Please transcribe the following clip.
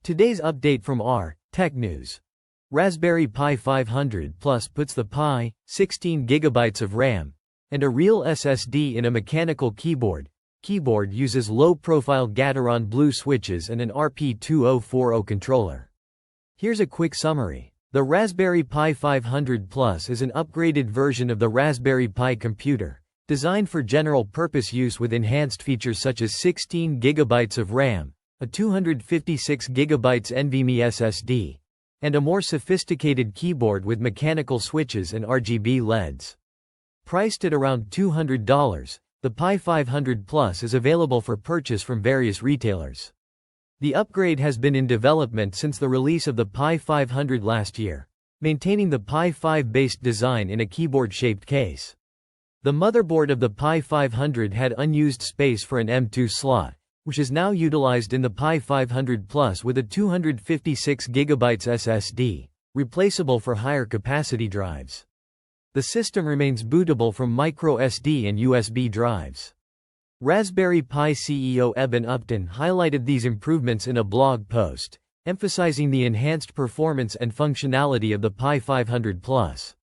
Today's update from Tech News. Raspberry Pi 500 Plus puts the Pi, 16GB of RAM, and a real SSD in a mechanical keyboard. Keyboard uses low-profile Gateron Blue switches and an RP2040 controller. Here's a quick summary. The Raspberry Pi 500 Plus is an upgraded version of the Raspberry Pi computer, designed for general-purpose use with enhanced features such as 16GB of RAM, a 256GB NVMe SSD, and a more sophisticated keyboard with mechanical switches and RGB LEDs. Priced at around $200, the Pi 500 Plus is available for purchase from various retailers. The upgrade has been in development since the release of the Pi 500 last year, maintaining the Pi 5-based design in a keyboard-shaped case. The motherboard of the Pi 500 had unused space for an M2 slot, which is now utilized in the Pi 500 Plus with a 256GB SSD, replaceable for higher capacity drives. The system remains bootable from microSD and USB drives. Raspberry Pi CEO Eben Upton highlighted these improvements in a blog post, emphasizing the enhanced performance and functionality of the Pi 500 Plus.